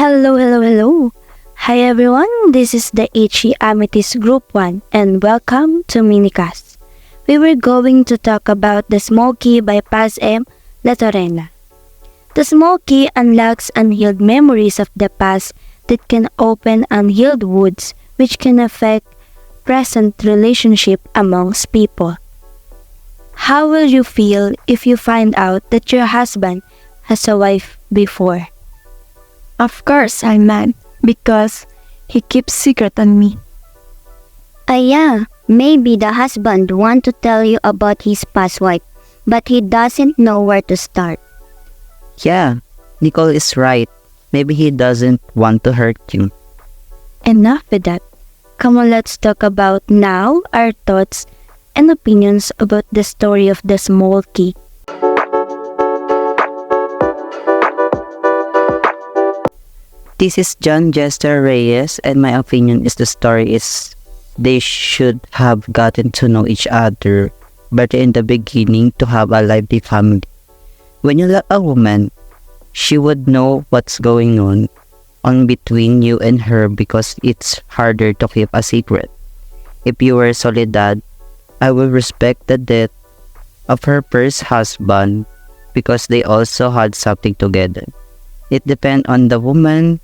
Hello. Hi everyone, this is the HE Amethyst Group 1 and welcome to MiniCast. We were going to talk about the small key by Paz M. Latorena. The small key unlocks unhealed memories of the past that can open unhealed wounds which can affect present relationship amongst people. How will you feel if you find out that your husband has a wife before? Of course I'm mad because he keeps secret on me. Yeah, maybe the husband want to tell you about his past wife, but he doesn't know where to start. Yeah, Nicole is right. Maybe he doesn't want to hurt you. Enough with that. Come on, let's talk about now our thoughts and opinions about the story of the small key. This is John Jester Reyes, and my opinion is the story is they should have gotten to know each other better in the beginning to have a lively family. When you love a woman, she would know what's going on between you and her because it's harder to keep a secret. If you were Soledad, I would respect the death of her first husband because they also had something together. It depends on the woman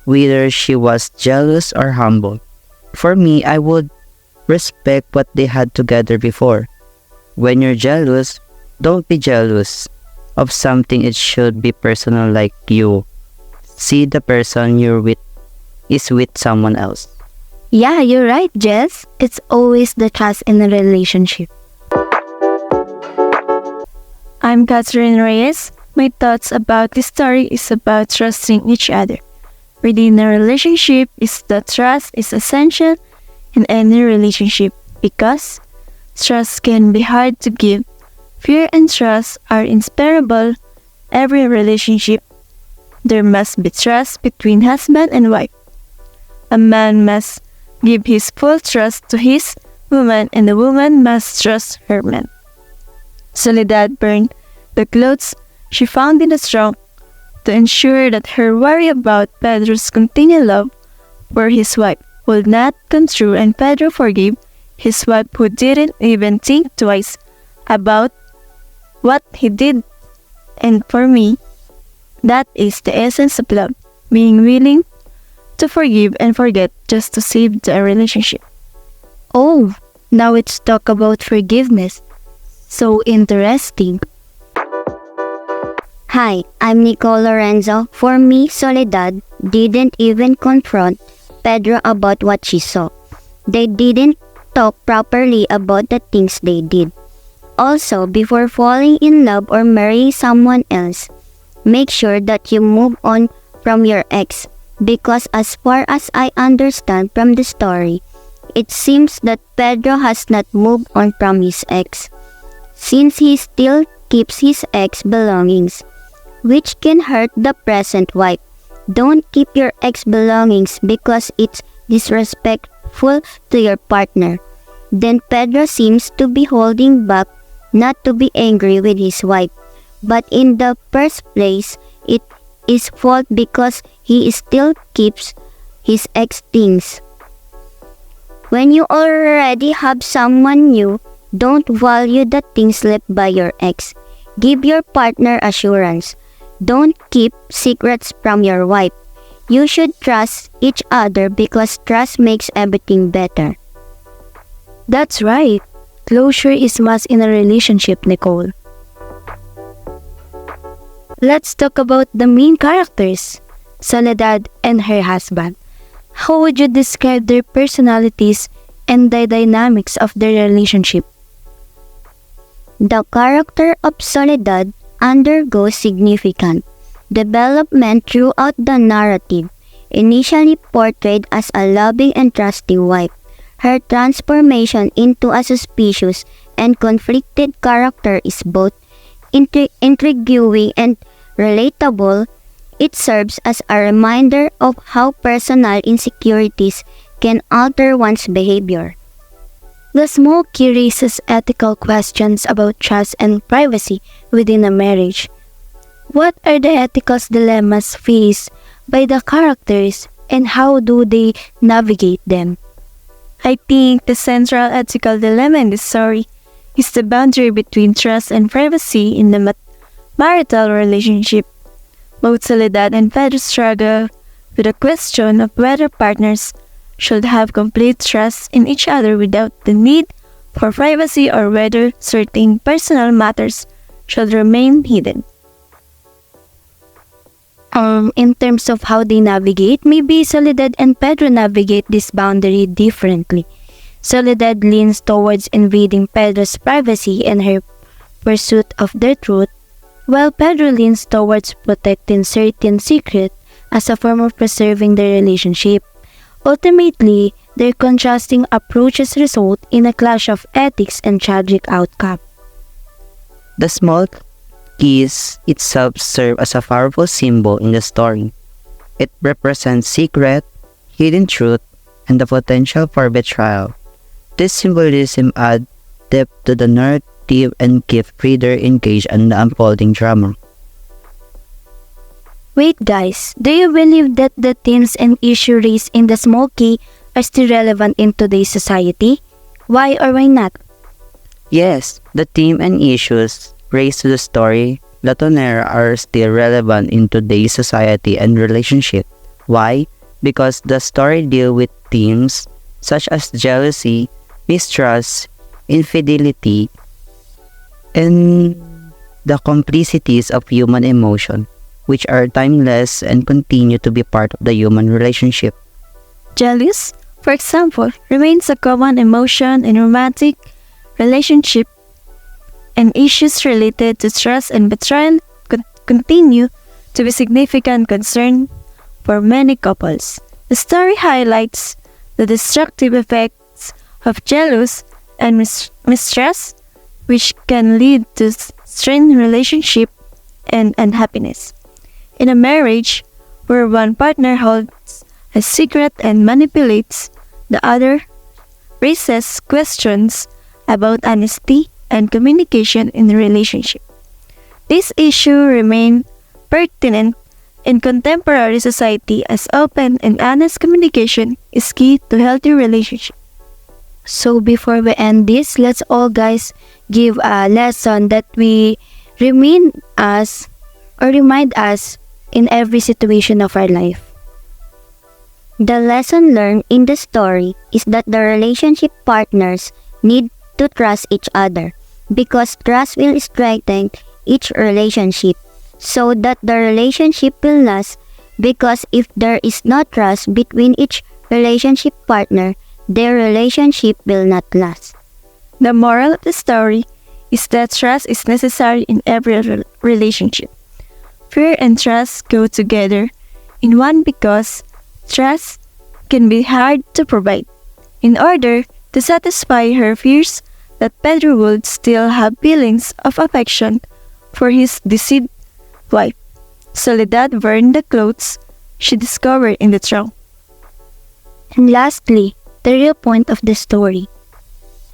whether she was jealous or humble. For me, I would respect what they had together before. When you're jealous, don't be jealous of something. It should be personal, like you see the person you're with is with someone else. Yeah, you're right, Jess. It's always the trust in a relationship. I'm Katherine Reyes. My thoughts about this story is about trusting each other. Within a relationship, trust is essential in any relationship because trust can be hard to give. Fear and trust are inseparable. Every relationship, there must be trust between husband and wife. A man must give his full trust to his woman and the woman must trust her man. Soledad burned the clothes she found in the trunk to ensure that her worry about Pedro's continued love for his wife would not come true, and Pedro forgave his wife who didn't even think twice about what he did. And for me, that is the essence of love, being willing to forgive and forget just to save the relationship. Oh, now let's talk about forgiveness. So interesting. Hi, I'm Nicole Lorenzo. For me, Soledad didn't even confront Pedro about what she saw. They didn't talk properly about the things they did. Also, before falling in love or marrying someone else, make sure that you move on from your ex because as far as I understand from the story, it seems that Pedro has not moved on from his ex since he still keeps his ex belongings, which can hurt the present wife. Don't keep your ex belongings because it's disrespectful to your partner. Then Pedro seems to be holding back not to be angry with his wife, but in the first place, it is fault because he still keeps his ex things. When you already have someone new, don't value the things left by your ex. Give your partner assurance. Don't keep secrets from your wife. You should trust each other because trust makes everything better. That's right. Closure is must in a relationship, Nicole. Let's talk about the main characters, Soledad and her husband. How would you describe their personalities and the dynamics of their relationship? The character of Soledad undergoes significant development throughout the narrative. Initially portrayed as a loving and trusting wife, her transformation into a suspicious and conflicted character is both intriguing and relatable. It serves as a reminder of how personal insecurities can alter one's behavior. The small key raises ethical questions about trust and privacy within a marriage. What are the ethical dilemmas faced by the characters and how do they navigate them? I think the central ethical dilemma in this story is the boundary between trust and privacy in the marital relationship. Both Soledad and Pedro struggle with the question of whether partners should have complete trust in each other without the need for privacy or whether certain personal matters should remain hidden. In terms of how they navigate, maybe Soledad and Pedro navigate this boundary differently. Soledad leans towards invading Pedro's privacy and her pursuit of the truth, while Pedro leans towards protecting certain secrets as a form of preserving their relationship. Ultimately, their contrasting approaches result in a clash of ethics and tragic outcome. The small keys itself serve as a powerful symbol in the story. It represents secret, hidden truth, and the potential for betrayal. This symbolism adds depth to the narrative and keeps reader engaged in the unfolding drama. Wait guys, do you believe that the themes and issues raised in the small key are still relevant in today's society? Why or why not? Yes, the theme and issues raised to the story Latorena are still relevant in today's society and relationship. Why? Because the story deals with themes such as jealousy, mistrust, infidelity, and the complicities of human emotion, which are timeless and continue to be part of the human relationship. Jealous, for example, remains a common emotion in romantic relationship, and issues related to trust and betrayal continue to be significant concern for many couples. The story highlights the destructive effects of jealous and mistrust, which can lead to strained relationship and unhappiness. In a marriage where one partner holds a secret and manipulates the other, raises questions about honesty and communication in the relationship. This issue remains pertinent in contemporary society as open and honest communication is key to healthy relationship. So before we end this, let's all guys give a lesson that we remind us in every situation of our life. The lesson learned in the story is that the relationship partners need to trust each other because trust will strengthen each relationship so that the relationship will last, because if there is no trust between each relationship partner, their relationship will not last. The moral of the story is that trust is necessary in every relationship. Fear and trust go together in one because trust can be hard to provide. In order to satisfy her fears that Pedro would still have feelings of affection for his deceased wife, Soledad burned the clothes she discovered in the trunk. And lastly, the real point of the story.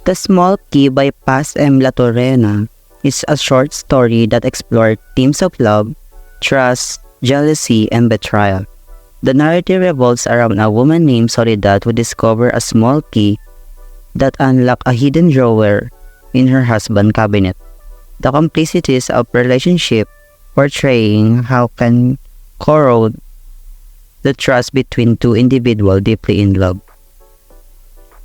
The Small Key by Paz M. Latorena is a short story that explores themes of love, trust, jealousy, and betrayal. The narrative revolves around a woman named Soledad who discovers a small key that unlocks a hidden drawer in her husband's cabinet. The complexities of relationship portraying how can corrode the trust between two individuals deeply in love.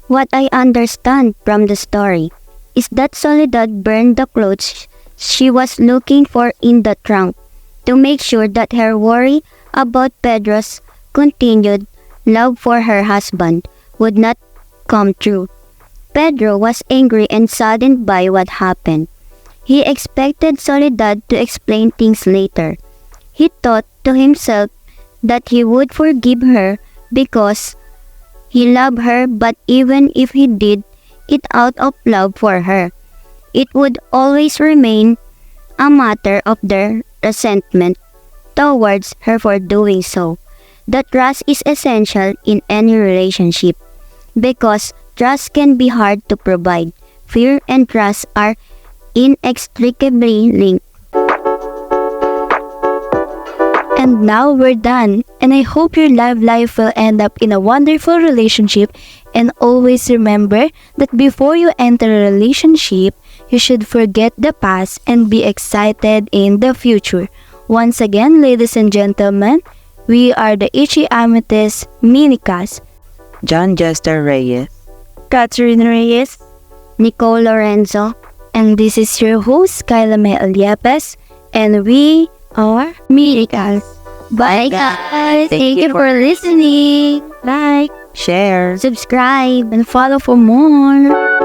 What I understand from the story is that Soledad burned the clothes she was looking for in the trunk to make sure that her worry about Pedro's continued love for her husband would not come true. Pedro was angry and saddened by what happened. He expected Soledad to explain things later. He thought to himself that he would forgive her because he loved her, but even if he did it out of love for her, it would always remain a matter of their resentment towards her for doing so. The trust is essential in any relationship because trust can be hard to provide. Fear and trust are inextricably linked. And now we're done. And I hope your love life will end up in a wonderful relationship. And always remember that before you enter a relationship, you should forget the past and be excited in the future. Once again, ladies and gentlemen, we are the Ichi Amethyst MiniCast. John Jester Reyes. Katherine Reyes. Nicole Lorenzo. And this is your host, Kyla Mae L, and we are MiniCast. Bye guys! Thank you for listening! Like, Share. Subscribe! and follow for more.